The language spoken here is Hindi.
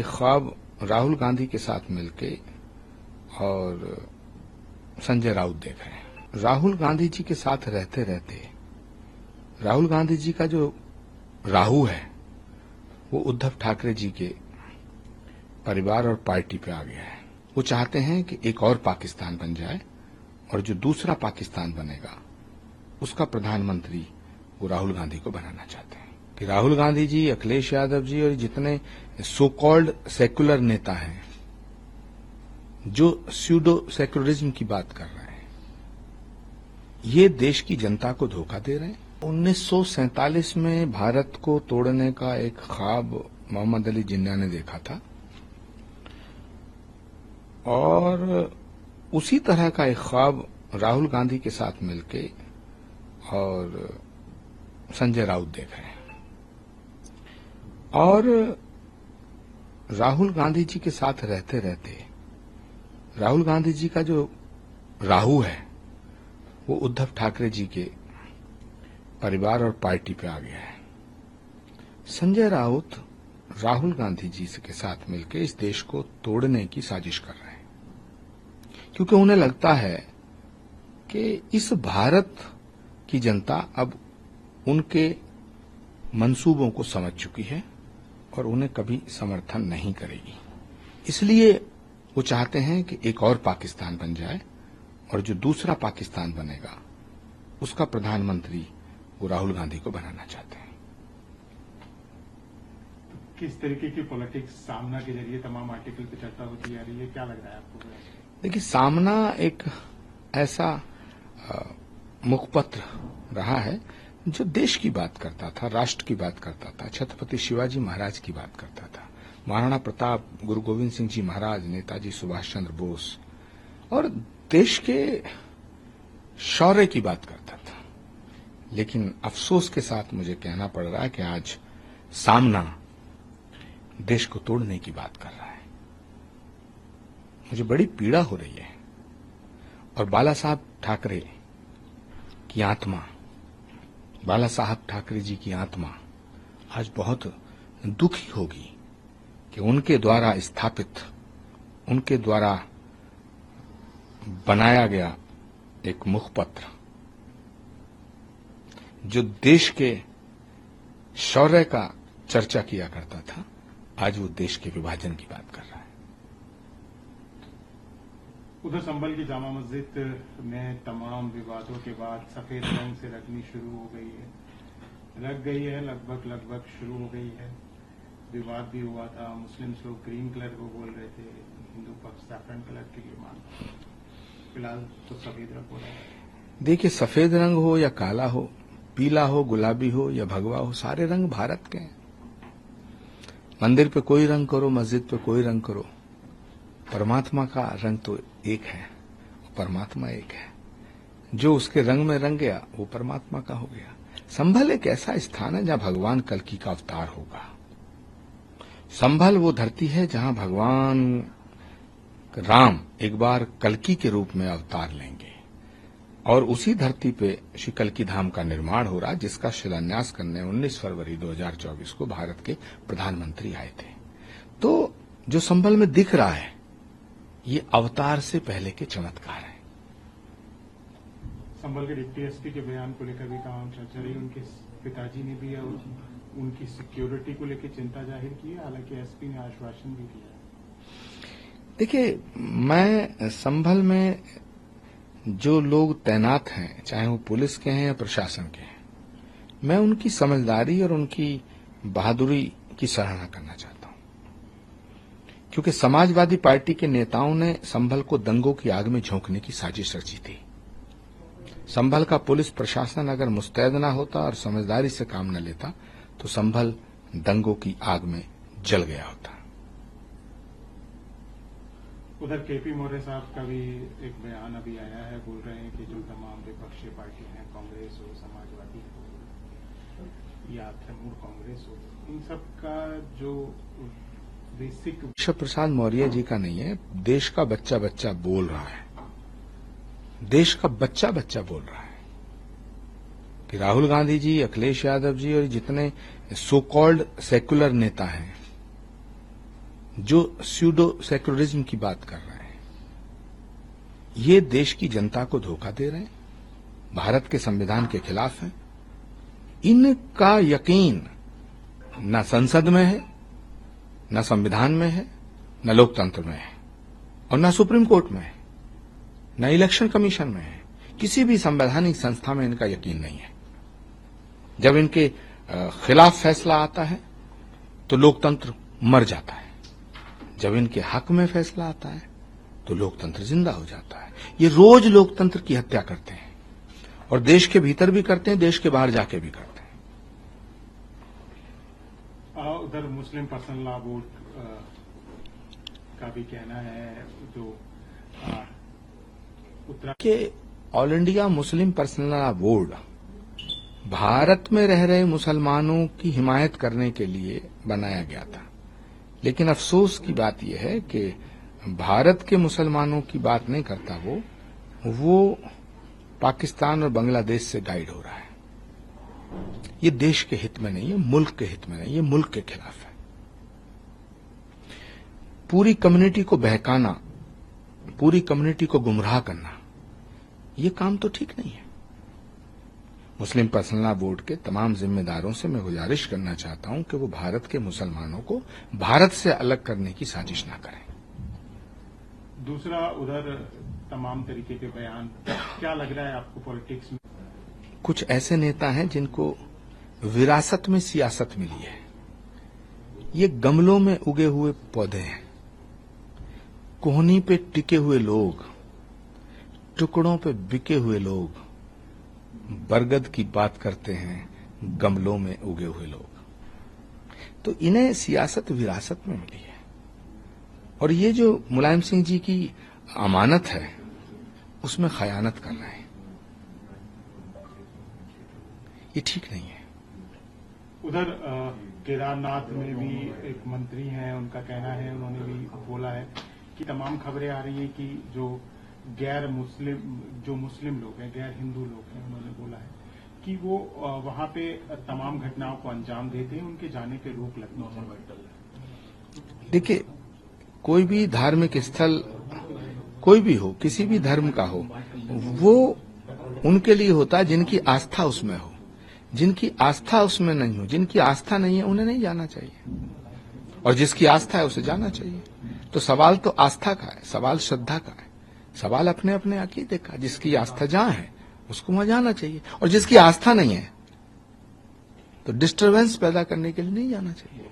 एक ख्वाब राहुल गांधी के साथ मिलके और संजय राउत देख रहे हैं। राहुल गांधी जी के साथ रहते रहते राहुल गांधी जी का जो राहु है वो उद्धव ठाकरे जी के परिवार और पार्टी पे आ गया है। वो चाहते हैं कि एक और पाकिस्तान बन जाए और जो दूसरा पाकिस्तान बनेगा उसका प्रधानमंत्री वो राहुल गांधी को बनाना चाहते हैं। कि राहुल गांधी जी, अखिलेश यादव जी और जितने सो कॉल्ड सेक्युलर नेता हैं जो स्यूडो सेक्युलरिज्म की बात कर रहे हैं, ये देश की जनता को धोखा दे रहे हैं। 1947 में भारत को तोड़ने का एक ख्वाब मोहम्मद अली जिन्ना ने देखा था और उसी तरह का एक ख्वाब राहुल गांधी के साथ मिलके और संजय राउत देख रहे हैं। और राहुल गांधी जी के साथ रहते रहते राहुल गांधी जी का जो राहु है वो उद्धव ठाकरे जी के परिवार और पार्टी पे आ गया है। संजय राउत राहुल गांधी जी के साथ मिलकर इस देश को तोड़ने की साजिश कर रहे हैं, क्योंकि उन्हें लगता है कि इस भारत की जनता अब उनके मंसूबों को समझ चुकी है और उन्हें कभी समर्थन नहीं करेगी। इसलिए वो चाहते हैं कि एक और पाकिस्तान बन जाए और जो दूसरा पाकिस्तान बनेगा उसका प्रधानमंत्री वो राहुल गांधी को बनाना चाहते हैं। किस तरीके की पॉलिटिक्स सामना के जरिए तमाम आर्टिकल पे चर्चा होती आ रही है, क्या लग रहा है आपको? देखिए, सामना एक ऐसा मुखपत्र रहा है जो देश की बात करता था, राष्ट्र की बात करता था, छत्रपति शिवाजी महाराज की बात करता था, महाराणा प्रताप, गुरु गोविंद सिंह जी महाराज, नेताजी सुभाष चंद्र बोस और देश के शौर्य की बात करता था। लेकिन अफसोस के साथ मुझे कहना पड़ रहा है कि आज सामना देश को तोड़ने की बात कर रहा है। मुझे बड़ी पीड़ा हो रही है और बाला साहब ठाकरे की आत्मा, बाला साहब ठाकरे जी की आत्मा आज बहुत दुखी होगी कि उनके द्वारा स्थापित, उनके द्वारा बनाया गया एक मुखपत्र जो देश के शौर्य का चर्चा किया करता था, आज वो देश के विभाजन की बात कर रहा है। उधर संभल की जामा मस्जिद में तमाम विवादों के बाद सफेद रंग से रंगनी शुरू हो गई है, लग गई है, लगभग शुरू हो गई है। विवाद भी हुआ था, मुस्लिम लोग ग्रीन कलर को बोल रहे थे, हिंदू पक्ष सैफरन कलर के लिए मान रहा है। फिलहाल तो सफेद रंग हो रहा है। देखिए, सफेद रंग हो या काला हो, पीला हो, गुलाबी हो या भगवा हो, सारे रंग भारत के हैं। मंदिर पे कोई रंग करो, मस्जिद पे कोई रंग करो, परमात्मा का रंग तो एक है, परमात्मा एक है। जो उसके रंग में रंग गया वो परमात्मा का हो गया। संभल एक ऐसा स्थान है जहां भगवान कल्कि का अवतार होगा। संभल वो धरती है जहां भगवान राम एक बार कल्कि के रूप में अवतार लेंगे और उसी धरती पे श्री कल्कि धाम का निर्माण हो रहा, जिसका शिलान्यास करने 19 फरवरी 2024 को भारत के प्रधानमंत्री आए थे। तो जो संभल में दिख रहा है ये अवतार से पहले के चमत्कार है। संभल के डिप्टी एसपी के बयान को लेकर भी तमाम चर्चा रही। उनके पिताजी ने भी उनकी सिक्योरिटी को लेकर चिंता जाहिर की है, हालांकि एसपी ने आश्वासन भी दिया है। देखिए, मैं संभल में जो लोग तैनात हैं, चाहे वो पुलिस के हैं या प्रशासन के हैं, मैं उनकी समझदारी और उनकी बहादुरी की सराहना करना चाहता हूं, क्योंकि समाजवादी पार्टी के नेताओं ने संभल को दंगों की आग में झोंकने की साजिश रची थी। संभल का पुलिस प्रशासन अगर मुस्तैद न होता और समझदारी से काम न लेता तो संभल दंगों की आग में जल गया होता। उधर केपी मौर्य साहब का भी एक बयान अभी आया है, बोल रहे हैं कि जो तमाम विपक्षी पार्टी हैं, कांग्रेस हो, समाजवादी हो या तृणमूल कांग्रेस हो, इन सब का जो बेसिक केशव प्रसाद मौर्य जी का नहीं है, देश का बच्चा बच्चा बोल रहा है। देश का बच्चा बच्चा बोल रहा है कि राहुल गांधी जी, अखिलेश यादव जी और जितने सो कॉल्ड सेक्युलर नेता हैं जो स्यूडो सेक्युलरिज्म की बात कर रहे हैं, ये देश की जनता को धोखा दे रहे हैं, भारत के संविधान के खिलाफ हैं। इनका यकीन न संसद में है, न संविधान में है, न लोकतंत्र में है, और न सुप्रीम कोर्ट में है, न इलेक्शन कमीशन में है। किसी भी संवैधानिक संस्था में इनका यकीन नहीं है। जब इनके खिलाफ फैसला आता है तो लोकतंत्र मर जाता है, जब इनके हक में फैसला आता है तो लोकतंत्र जिंदा हो जाता है। ये रोज लोकतंत्र की हत्या करते हैं, और देश के भीतर भी करते हैं, देश के बाहर जाके भी करते हैं। उधर मुस्लिम पर्सनल लॉ बोर्ड का भी कहना है, जो उत्तराखंड के all India Muslim personal law board Bharat में रह रहे मुसलमानों की हिमायत करने के लिए बनाया गया था, लेकिन अफसोस की बात यह है कि भारत के मुसलमानों की बात नहीं करता वो पाकिस्तान और बांग्लादेश से गाइड हो रहा है। ये देश के हित में नहीं है, मुल्क के हित में नहीं, ये मुल्क के खिलाफ है। पूरी कम्युनिटी को बहकाना, पूरी कम्युनिटी को गुमराह करना, ये काम तो ठीक नहीं है। मुस्लिम पर्सनल लॉ बोर्ड के तमाम जिम्मेदारों से मैं गुजारिश करना चाहता हूं कि वो भारत के मुसलमानों को भारत से अलग करने की साजिश ना करें। दूसरा, उधर तमाम तरीके के बयान, क्या लग रहा है आपको पॉलिटिक्स में? कुछ ऐसे नेता हैं जिनको विरासत में सियासत मिली है। ये गमलों में उगे हुए पौधे हैं, कोहनी पे टिके हुए लोग, टुकड़ों पे बिके हुए लोग, बरगद की बात करते हैं, गमलों में उगे हुए लोग। तो इन्हें सियासत विरासत में मिली है, और ये जो मुलायम सिंह जी की अमानत है उसमें खयानत कर रहे हैं। ये ठीक नहीं है। उधर केदारनाथ में भी एक मंत्री हैं, उनका कहना है, उन्होंने भी बोला है कि तमाम खबरें आ रही हैं कि जो गैर मुस्लिम, जो मुस्लिम लोग हैं, गैर हिंदू लोग हैं, उन्होंने बोला है कि वो वहां पे तमाम घटनाओं को अंजाम देते हैं, उनके जाने पे रोक लगनी चाहिए। देखिए, कोई भी धार्मिक स्थल कोई भी हो, किसी भी धर्म का हो, वो उनके लिए होता है जिनकी आस्था उसमें हो। जिनकी आस्था उसमें नहीं हो, जिनकी आस्था नहीं है, उन्हें नहीं जाना चाहिए, और जिसकी आस्था है उसे जाना चाहिए। तो सवाल तो आस्था का है, सवाल श्रद्धा का है, सवाल अपने अपने अकीदे का। जिसकी आस्था जहां है उसको वहां जाना चाहिए, और जिसकी आस्था नहीं है तो डिस्टर्बेंस पैदा करने के लिए नहीं जाना चाहिए।